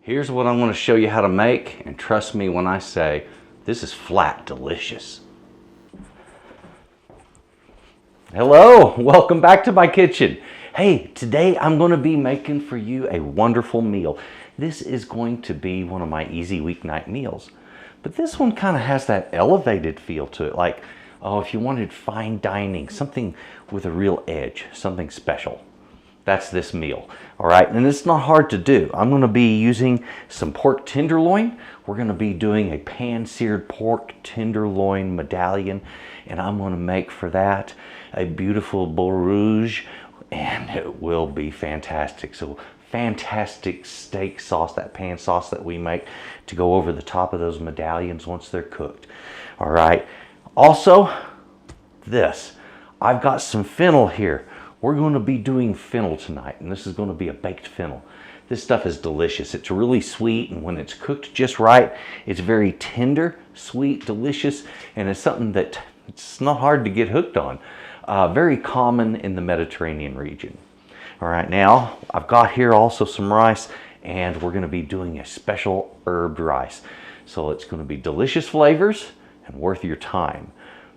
Here's what I'm going to show you how to make, and trust me when I say this is flat delicious. Hello, welcome back to my kitchen. Hey, today I'm going to be making for you a wonderful meal. This is going to be one of my easy weeknight meals. But this one kind of has that elevated feel to it, like, oh, if you wanted fine dining, something with a real edge, something special. That's this meal, all right? And it's not hard to do. I'm gonna be using some pork tenderloin. We're gonna be doing a pan-seared pork tenderloin medallion, and I'm gonna make for that a beautiful beurre rouge, and it will be fantastic. So fantastic steak sauce, that pan sauce that we make to go over the top of those medallions once they're cooked, all right? Also, this, I've got some fennel here. We're going to be doing fennel tonight, and this is going to be a baked fennel. This stuff is delicious. It's really sweet, and when it's cooked just right, it's very tender, sweet, delicious, and it's something that it's not hard to get hooked on. Very common in the Mediterranean region. All right, now I've got here also some rice, and we're going to be doing a special herbed rice. So it's going to be delicious flavors and worth your time.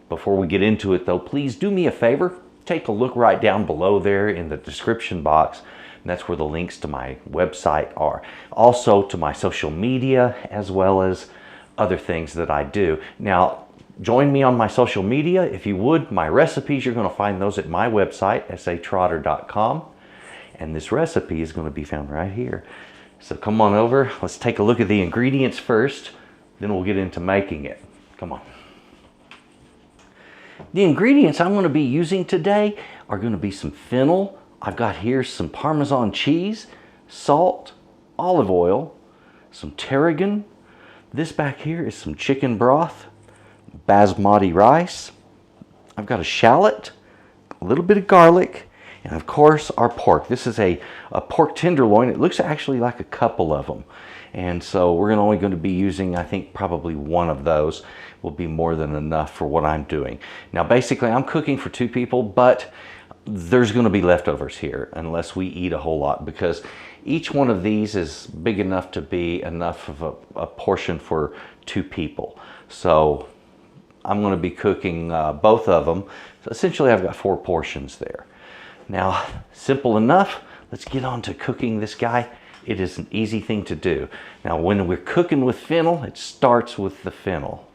Before we get into it though, please do me a favor. Take a look right down below there in the description box. And that's where the links to my website are. Also to my social media, as well as other things that I do. Now, join me on my social media. If you would, my recipes, you're going to find those at my website, S.A.Trotter.com. And this recipe is going to be found right here. So come on over. Let's take a look at the ingredients first. Then we'll get into making it. Come on. The ingredients I'm going to be using today are going to be some fennel. I've got here some Parmesan cheese, salt, olive oil, some tarragon. This back here is some chicken broth, basmati rice. I've got a shallot, a little bit of garlic, and of course our pork. This is a pork tenderloin. It looks actually like a couple of them. And so we're only going to be using, I think, probably one of those will be more than enough for what I'm doing. Now, basically, I'm cooking for 2 people, but there's going to be leftovers here unless we eat a whole lot, because each one of these is big enough to be enough of a portion for 2 people. So I'm going to be cooking both of them. So essentially, I've got 4 portions there. Now, simple enough. Let's get on to cooking this guy. It is an easy thing to do. Now, when we're cooking with fennel, it starts with the fennel.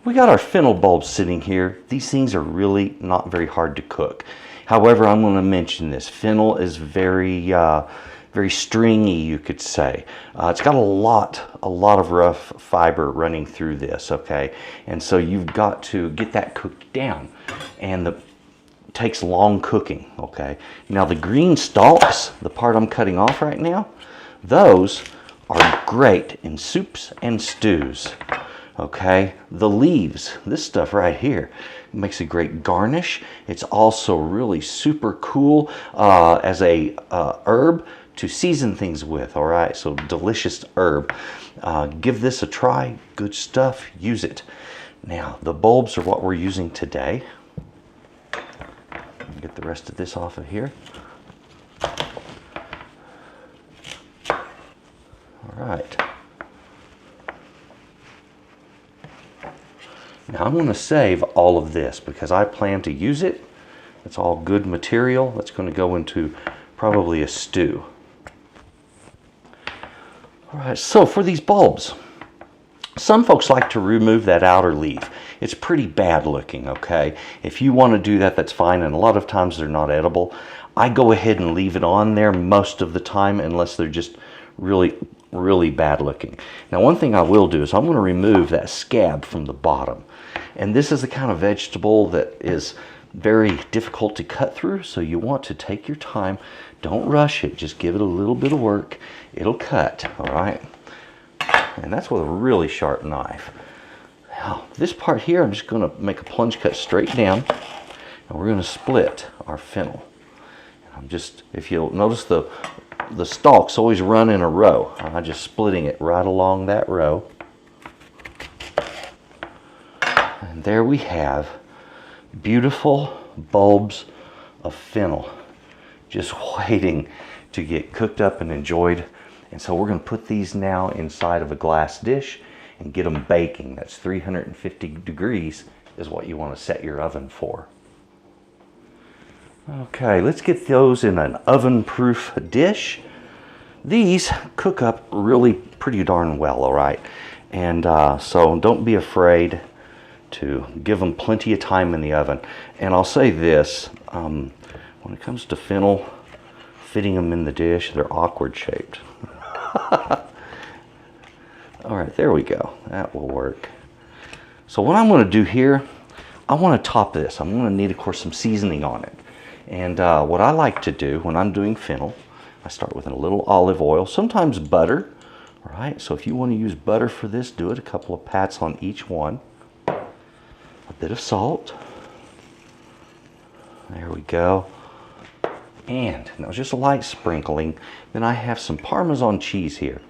We got our fennel bulbs sitting here. These things are really not very hard to cook. However, I'm going to mention this. Fennel is very stringy, you could say. It's got a lot of rough fiber running through this, okay? And so you've got to get that cooked down. And takes long cooking, okay? Now the green stalks, the part I'm cutting off right now, those are great in soups and stews, okay? The leaves, this stuff right here, makes a great garnish. It's also really super cool as a herb to season things with, all right? So delicious herb. Give this a try, good stuff, use it. Now the bulbs are what we're using today. Get the rest of this off of here. All right. Now I'm going to save all of this because I plan to use it. It's all good material that's going to go into probably a stew. All right, so for these bulbs, some folks like to remove that outer leaf. It's pretty bad looking, okay? If you want to do that, that's fine, and a lot of times they're not edible. I go ahead and leave it on there most of the time unless they're just really, really bad looking. Now, one thing I will do is I'm going to remove that scab from the bottom. And this is the kind of vegetable that is very difficult to cut through, so you want to take your time. Don't rush it. Just give it a little bit of work. It'll cut, all right? And that's with a really sharp knife. Now, this part here, I'm just going to make a plunge cut straight down, and we're going to split our fennel. I'm just, if you'll notice, the stalks always run in a row. I'm just splitting it right along that row. And there we have beautiful bulbs of fennel just waiting to get cooked up and enjoyed And so we're going to put these now inside of a glass dish and get them baking. That's 350 degrees is what you want to set your oven for. Okay, let's get those in an oven-proof dish. These cook up really pretty darn well, all right? And so don't be afraid to give them plenty of time in the oven. And I'll say this, when it comes to fennel, fitting them in the dish, they're awkward shaped. All right, there we go. That will work. So what I'm going to do here, I want to top this. I'm going to need, of course, some seasoning on it. And what I like to do when I'm doing fennel, I start with a little olive oil, sometimes butter. All right, so if you want to use butter for this, do it a couple of pats on each one. A bit of salt. There we go. And now just a light sprinkling. Then I have some Parmesan cheese here.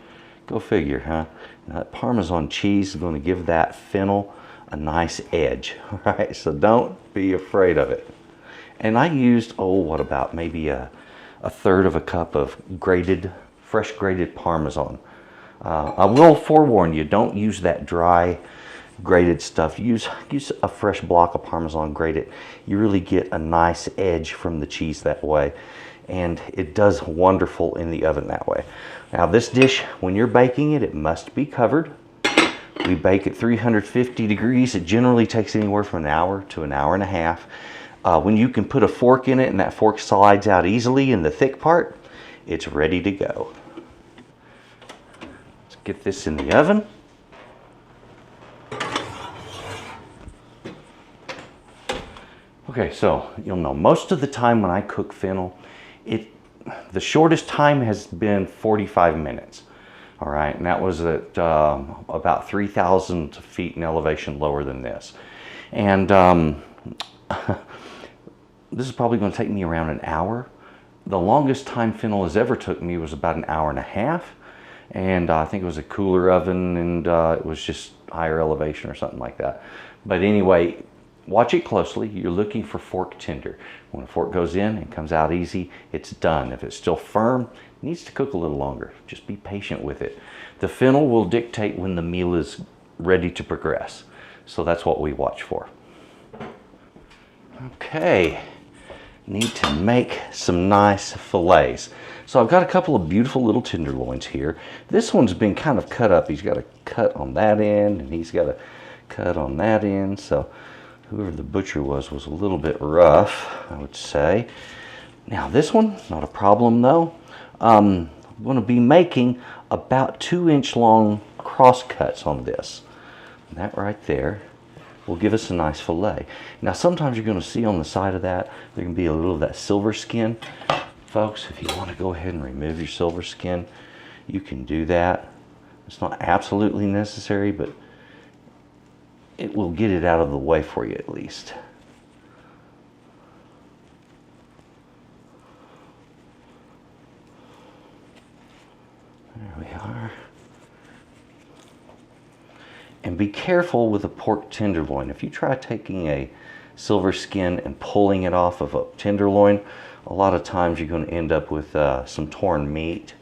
Go figure, huh? Now that Parmesan cheese is going to give that fennel a nice edge. All right, so don't be afraid of it. And I used, what about maybe a third of a cup of fresh grated Parmesan. I will forewarn you, don't use that dry grated stuff. Use a fresh block of Parmesan, grate it. You really get a nice edge from the cheese that way, and it does wonderful in the oven that way. Now this dish, when you're baking it, it must be covered. We bake at 350 degrees. It generally takes anywhere from an hour to an hour and a half. When you can put a fork in it and that fork slides out easily in the thick part, it's ready to go. Let's get this in the oven. Okay, so you'll know most of the time when I cook fennel, the shortest time has been 45 minutes. All right, and that was at about 3,000 feet in elevation lower than this. And this is probably going to take me around an hour. The longest time fennel has ever took me was about an hour and a half. And I think it was a cooler oven, and it was just higher elevation or something like that. But anyway, watch it closely. You're looking for fork tender. When a fork goes in and comes out easy, it's done. If it's still firm, it needs to cook a little longer. Just be patient with it. The fennel will dictate when the meal is ready to progress. So that's what we watch for. Okay, need to make some nice fillets. So I've got a couple of beautiful little tenderloins here. This one's been kind of cut up. He's got a cut on that end, and he's got a cut on that end. So whoever the butcher was a little bit rough, I would say. Now this one, not a problem though. I'm going to be making about 2-inch long cross cuts on this. And that right there will give us a nice fillet. Now sometimes you're going to see on the side of that, there can be a little of that silver skin. Folks, if you want to go ahead and remove your silver skin, you can do that. It's not absolutely necessary, but it will get it out of the way for you at least. There we are. And be careful with a pork tenderloin. If you try taking a silver skin and pulling it off of a tenderloin, a lot of times you're going to end up with some torn meat.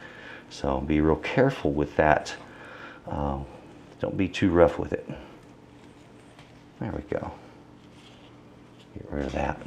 So be real careful with that. Don't be too rough with it. There we go. Get rid of that.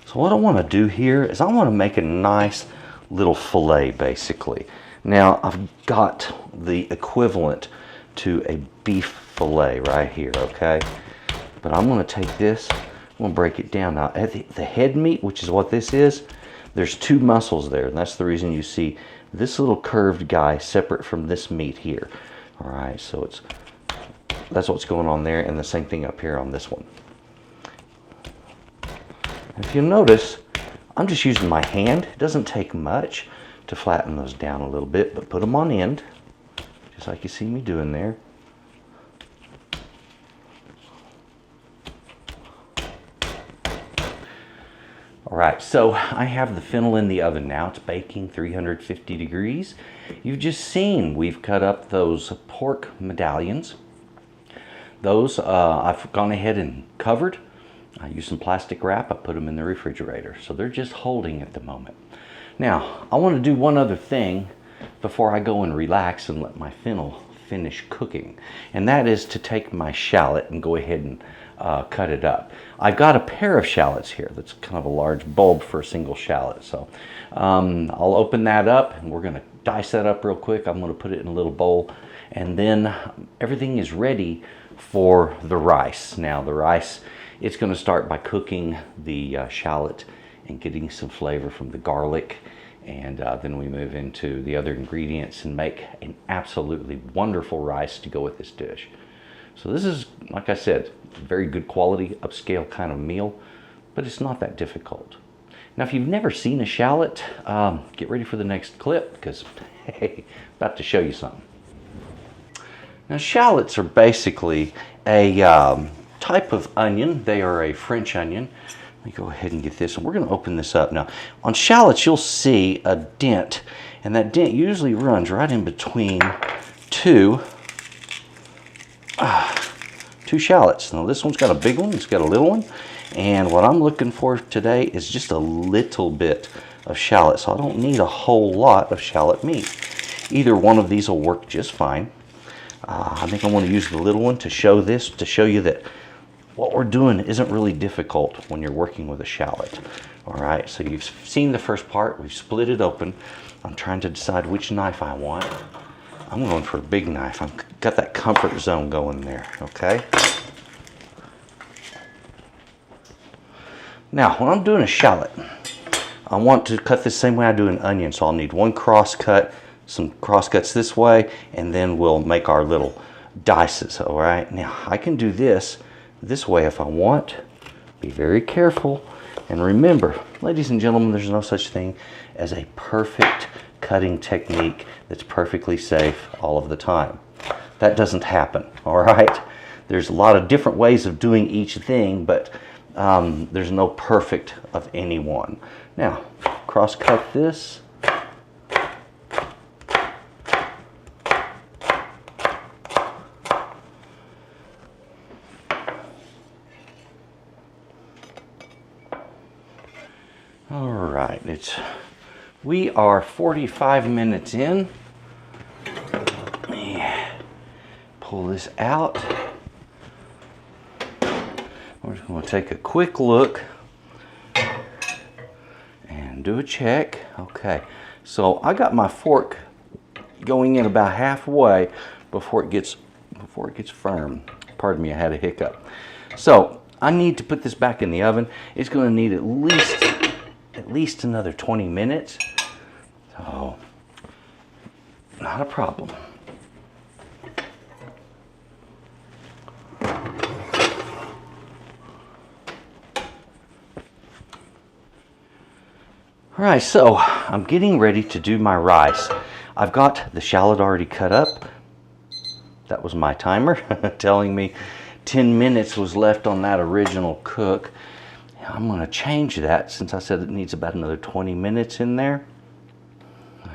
So what I want to do here is I want to make a nice little fillet basically. Now I've got the equivalent to a beef fillet right here, okay? But I'm going to take this, I'm going to break it down. Now at the head meat, which is what this is, there's 2 muscles there, and that's the reason you see this little curved guy separate from this meat here. All right, so that's what's going on there, and the same thing up here on this one. If you'll notice, I'm just using my hand. It doesn't take much to flatten those down a little bit, but put them on end, just like you see me doing there. All right, so I have the fennel in the oven now. It's baking 350 degrees. You've just seen we've cut up those pork medallions. Those I've gone ahead and covered. I used some plastic wrap. I put them in the refrigerator. So they're just holding at the moment. Now, I want to do one other thing before I go and relax and let my fennel finish cooking. And that is to take my shallot and go ahead and cut it up. I've got a pair of shallots here. That's kind of a large bulb for a single shallot. So I'll open that up and we're going to dice that up real quick. I'm going to put it in a little bowl, and then everything is ready for the rice. Now the rice, it's going to start by cooking the shallot and getting some flavor from the garlic, and then we move into the other ingredients and make an absolutely wonderful rice to go with this dish. So this is, like I said, very good quality, upscale kind of meal, but it's not that difficult. Now, if you've never seen a shallot, get ready for the next clip, because hey, about to show you something. Now, shallots are basically a type of onion. They are a French onion. Let me go ahead and get this, and we're going to open this up. Now, on shallots, you'll see a dent, and that dent usually runs right in between two shallots. Now this one's got a big one, it's got a little one, and what I'm looking for today is just a little bit of shallot. So I don't need a whole lot of shallot meat. Either one of these will work just fine. I think I want to use the little one to show you that what we're doing isn't really difficult when you're working with a shallot. All right, so you've seen the first part. We've split it open. I'm trying to decide which knife I want. I'm going for a big knife. I've got that comfort zone going there, okay? Now, when I'm doing a shallot, I want to cut the same way I do an onion. So I'll need one cross cut, some cross cuts this way, and then we'll make our little dices, all right? Now, I can do this way if I want. Be very careful. And remember, ladies and gentlemen, there's no such thing as a perfect cutting technique that's perfectly safe all of the time. That doesn't happen, all right? There's a lot of different ways of doing each thing, but there's no perfect of any one. Now, cross cut this. All right, we are 45 minutes in. Let me pull this out. We're just going to take a quick look and do a check. Okay, so I got my fork going in about halfway before it gets firm. Pardon me, I had a hiccup. So I need to put this back in the oven. It's going to need at least another 20 minutes. So, not a problem. All right, so I'm getting ready to do my rice. I've got the shallot already cut up. That was my timer telling me 10 minutes was left on that original cook. I'm going to change that since I said it needs about another 20 minutes in there.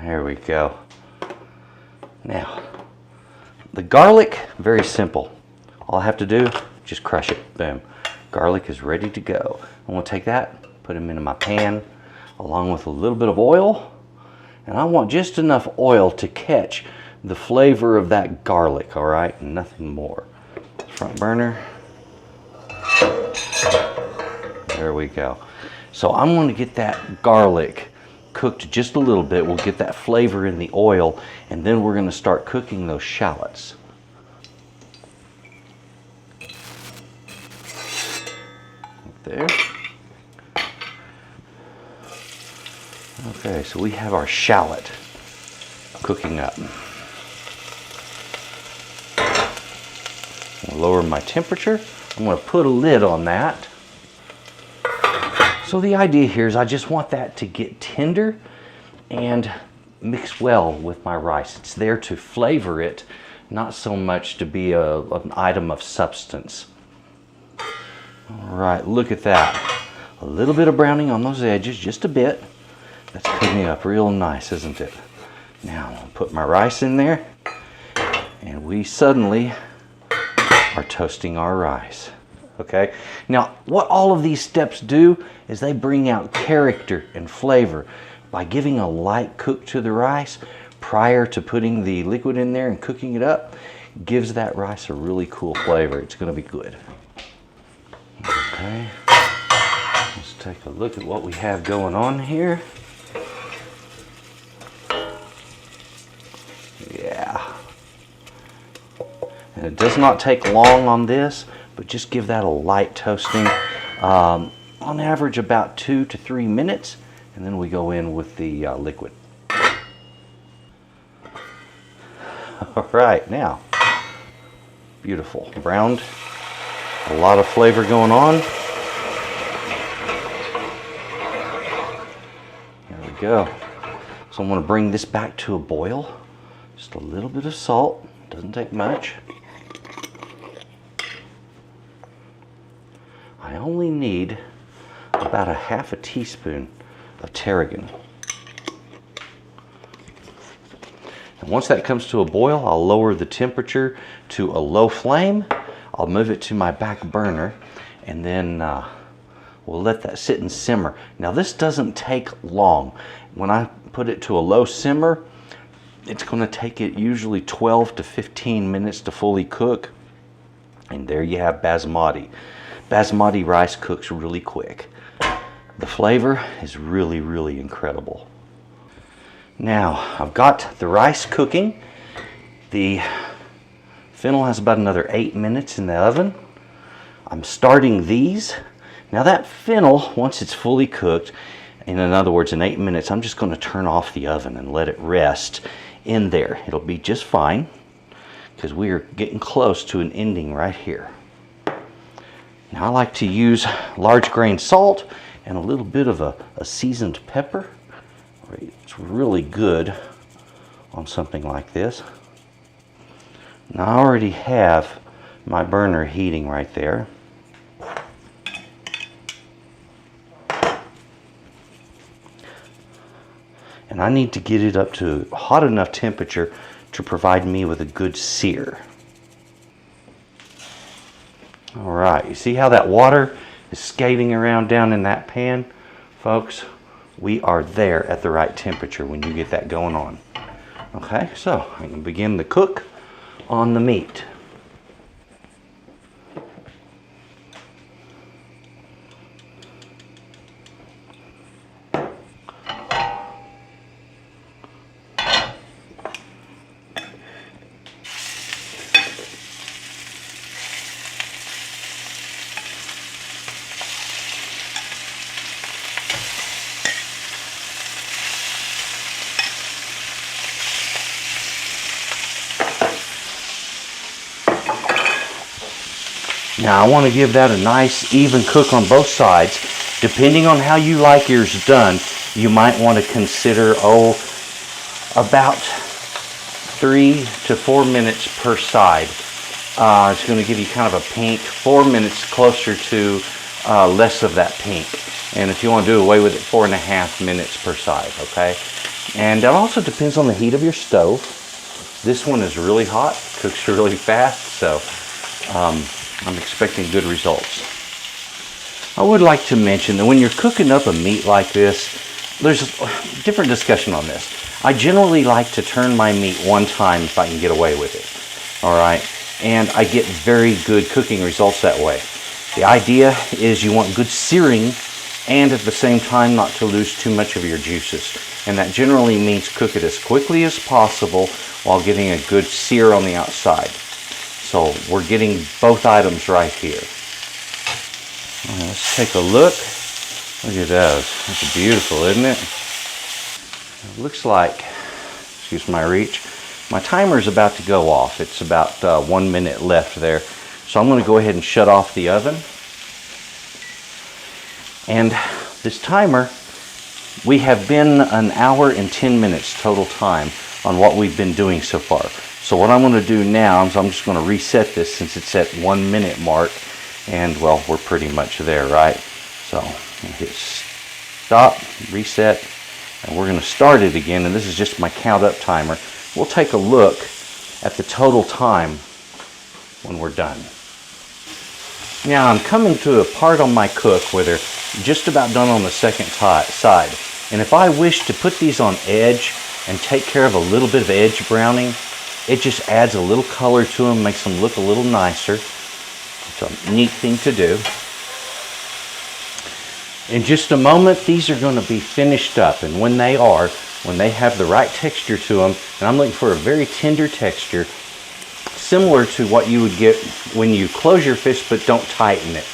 There we go. Now, the garlic, very simple. All I have to do, just crush it. Boom. Garlic is ready to go. I'm going to take that, put them into my pan, along with a little bit of oil. And I want just enough oil to catch the flavor of that garlic, all right? Nothing more. Front burner. There we go. So I'm going to get that garlic cooked just a little bit. We'll get that flavor in the oil, and then we're going to start cooking those shallots. There. Okay, so we have our shallot cooking up. I'll lower my temperature. I'm going to put a lid on that. So the idea here is I just want that to get tender and mix well with my rice. It's there to flavor it, not so much to be an item of substance. All right, look at that. A little bit of browning on those edges, just a bit. That's cooking up real nice, isn't it? Now I'm going to put my rice in there, and we suddenly are toasting our rice. Okay, now what all of these steps do is they bring out character and flavor by giving a light cook to the rice prior to putting the liquid in there and cooking it up. Gives that rice a really cool flavor. It's going to be good. Okay, let's take a look at what we have going on here. Yeah, and it does not take long on this, but just give that a light toasting, on average about 2 to 3 minutes, and then we go in with the liquid. All right, now, beautiful, browned, a lot of flavor going on. There we go. So I'm going to bring this back to a boil. Just a little bit of salt, doesn't take much. I only need about a half a teaspoon of tarragon. And once that comes to a boil, I'll lower the temperature to a low flame. I'll move it to my back burner, and then we'll let that sit and simmer. Now this doesn't take long. When I put it to a low simmer, it's going to take it usually 12 to 15 minutes to fully cook. And there you have basmati. Basmati rice cooks really quick. The flavor is really, really incredible. Now, I've got the rice cooking. The fennel has about another 8 minutes in the oven. I'm starting these. Now that fennel, once it's fully cooked, in other words, in 8 minutes, I'm just going to turn off the oven and let it rest in there. It'll be just fine, because we are getting close to an ending right here. Now I like to use large grain salt and a little bit of a seasoned pepper. It's really good on something like this. Now I already have my burner heating right there. And I need to get it up to hot enough temperature to provide me with a good sear. All right, you see how that water is skating around down in that pan? Folks, we are there at the right temperature when you get that going on. Okay, so I can begin to cook on the meat. Now I want to give that a nice even cook on both sides. Depending on how you like yours done, you might want to consider, about 3 to 4 minutes per side. It's going to give you kind of a pink. 4 minutes closer to less of that pink. And if you want to do away with it, 4.5 minutes per side, okay? And that also depends on the heat of your stove. This one is really hot, cooks really fast, so I'm expecting good results. I would like to mention that when you're cooking up a meat like this, there's a different discussion on this. I generally like to turn my meat one time if I can get away with it. All right, and I get very good cooking results that way. The idea is you want good searing and at the same time not to lose too much of your juices. And that generally means cook it as quickly as possible while getting a good sear on the outside. So we're getting both items right here. Right, let's take a look. Look at those. That's beautiful, isn't it? It looks like, excuse my reach, my timer is about to go off. It's about 1 minute left there. So I'm going to go ahead and shut off the oven. And this timer, we have been 1 hour and 10 minutes total time on what we've been doing so far. So what I'm going to do now is I'm just going to reset this since it's at 1 minute mark. And well, we're pretty much there, right? So And hit stop, reset, and we're going to start it again. And this is just my count up timer. We'll take a look at the total time when we're done. Now I'm coming to a part on my cook where they're just about done on the second side. And if I wish to put these on edge and take care of a little bit of edge browning, it just adds a little color to them, makes them look a little nicer. It's a neat thing to do. In just a moment, these are going to be finished up, and when they have the right texture to them, and I'm looking for a very tender texture, similar to what you would get when you close your fish but don't tighten it.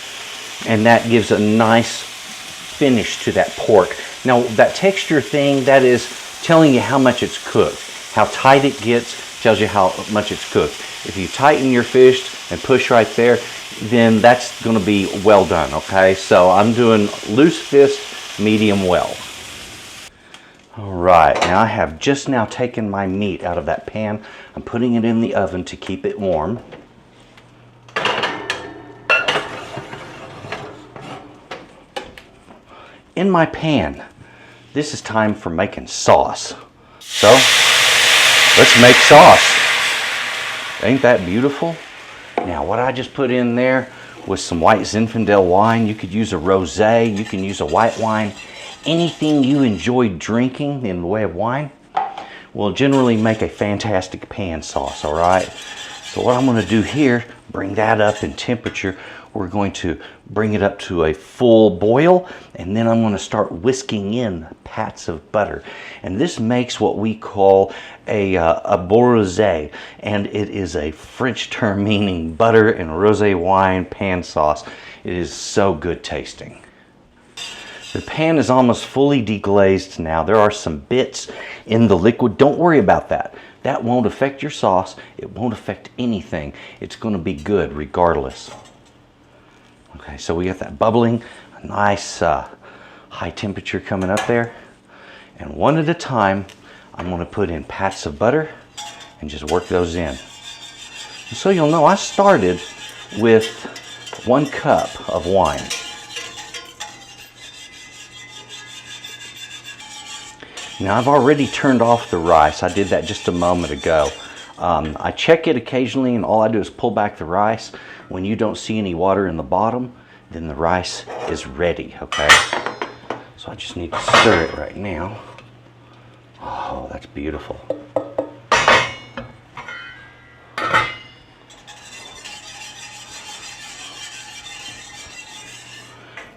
And that gives a nice finish to that pork. Now that texture thing, that is telling you how much it's cooked. How tight it gets tells you how much it's cooked. If you tighten your fish and push right there, then that's going to be well done, okay? So I'm doing loose fist, medium well. All right, now I have just now taken my meat out of that pan. I'm putting it in the oven to keep it warm. In my pan, this is time for making sauce. So, let's make sauce. Ain't that beautiful? Now, what I just put in there was some white Zinfandel wine. You could use a rosé, you can use a white wine. Anything you enjoy drinking in the way of wine will generally make a fantastic pan sauce, all right? So what I'm going to do here, bring that up in temperature. We're going to bring it up to a full boil, and then I'm going to start whisking in pats of butter. And this makes what we call a beurre rosé, and it is a French term meaning butter and rosé wine pan sauce. It is so good tasting. The pan is almost fully deglazed now. There are some bits in the liquid. Don't worry about that. That won't affect your sauce. It won't affect anything. It's going to be good regardless. Okay, so we got that bubbling, a nice high temperature coming up there. And one at a time, I'm going to put in pats of butter and just work those in. And so you'll know I started with 1 cup of wine. Now I've already turned off the rice. I did that just a moment ago. I check it occasionally, and all I do is pull back the rice. When you don't see any water in the bottom, then the rice is ready, okay? So I just need to stir it right now. Oh, that's beautiful.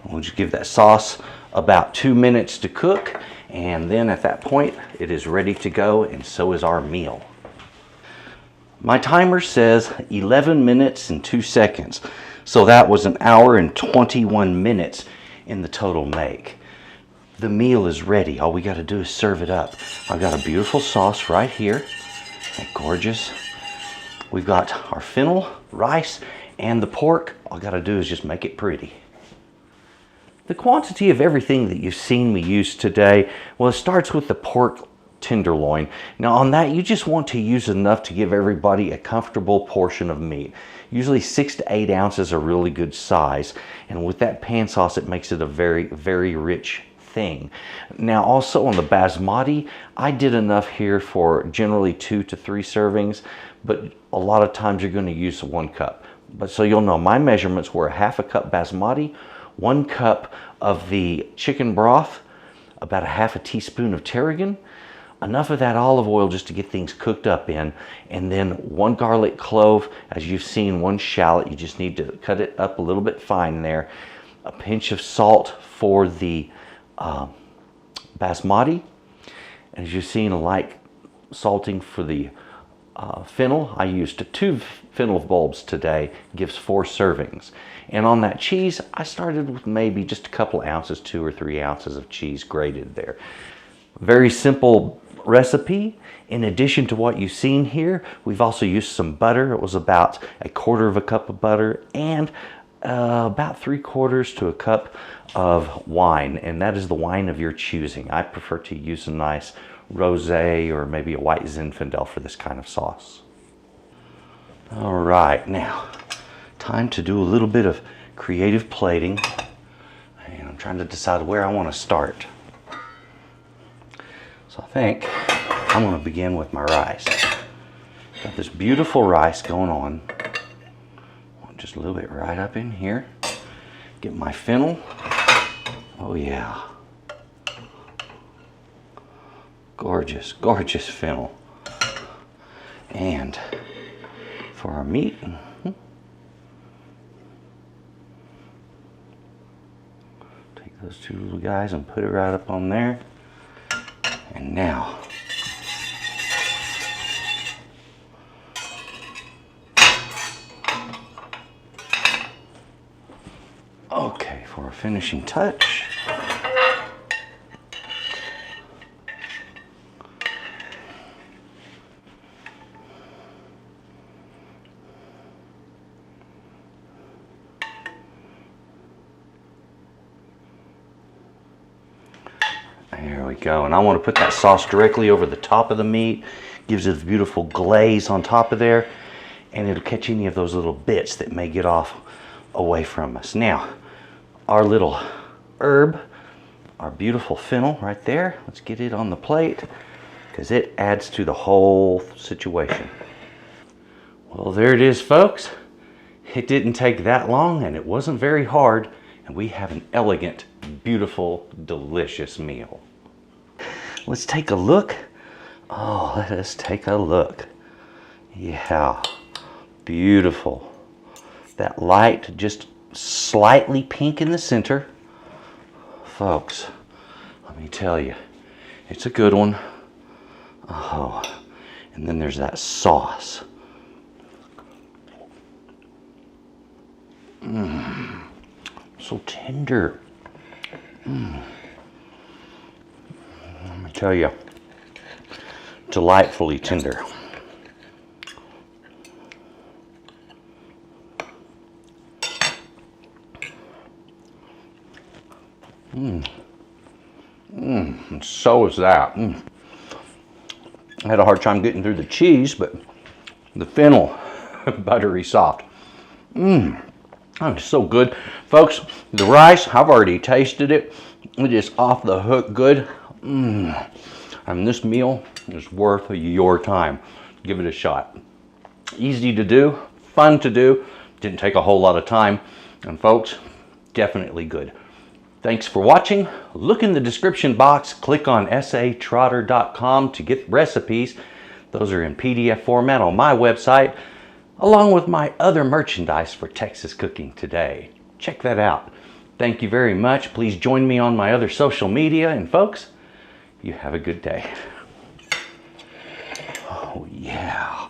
We'll just give that sauce about 2 minutes to cook, and then at that point, it is ready to go, and so is our meal. My timer says 11 minutes and 2 seconds. So that was 1 hour and 21 minutes in the total make. The meal is ready. All we got to do is serve it up. I've got a beautiful sauce right here. Gorgeous. We've got our fennel, rice, and the pork. All I got to do is just make it pretty. The quantity of everything that you've seen me use today, well, it starts with the pork tenderloin. Now on that, you just want to use enough to give everybody a comfortable portion of meat. Usually 6 to 8 ounces are really good size, and with that pan sauce, it makes it a very, very rich thing. Now also on the basmati, I did enough here for generally 2 to 3 servings, but a lot of times you're going to use 1 cup. But so you'll know my measurements were 1/2 cup basmati, 1 cup of the chicken broth, about 1/2 teaspoon of tarragon, enough of that olive oil just to get things cooked up in, and then 1 garlic clove, as you've seen, 1 shallot. You just need to cut it up a little bit fine there. A pinch of salt for the basmati, and as you've seen, a light salting for the fennel. I used 2 fennel bulbs today, gives 4 servings. And on that cheese, I started with maybe just a couple ounces, 2 or 3 ounces of cheese grated there. Very simple recipe. In addition to what you've seen here, we've also used some butter. It was about 1/4 cup of butter, and about 3/4 to a cup of wine, and that is the wine of your choosing. I prefer to use a nice rosé or maybe a white Zinfandel for this kind of sauce. All right, now time to do a little bit of creative plating. And I'm trying to decide where I want to start. So I think I'm going to begin with my rice. Got this beautiful rice going on. Just a little bit right up in here. Get my fennel. Oh yeah. Gorgeous, gorgeous fennel. And for our meat, take those two little guys and put it right up on there. And now, okay, for a finishing touch, there we go. And I want to put that sauce directly over the top of the meat. Gives it a beautiful glaze on top of there, and it'll catch any of those little bits that may get off away from us. Now, our little herb, our beautiful fennel right there. Let's get it on the plate because it adds to the whole situation. Well, there it is, folks. It didn't take that long and it wasn't very hard, and we have an elegant, beautiful, delicious meal. Let's take a look. Oh, let us take a look. Yeah, beautiful. That light, just slightly pink in the center. Folks, let me tell you, it's a good one. Oh, and then there's that sauce. So tender. Let me tell you, delightfully tender. And so is that. I had a hard time getting through the cheese, but the fennel, buttery soft. Oh, it's so good. Folks, the rice, I've already tasted it. It is off the hook good. And this meal is worth your time. Give it a shot. Easy to do, fun to do, didn't take a whole lot of time. And folks, definitely good. Thanks for watching. Look in the description box, click on S.A.Trotter.com to get recipes. Those are in PDF format on my website, along with my other merchandise for Texas cooking today. Check that out. Thank you very much. Please join me on my other social media. And folks, you have a good day. Oh yeah.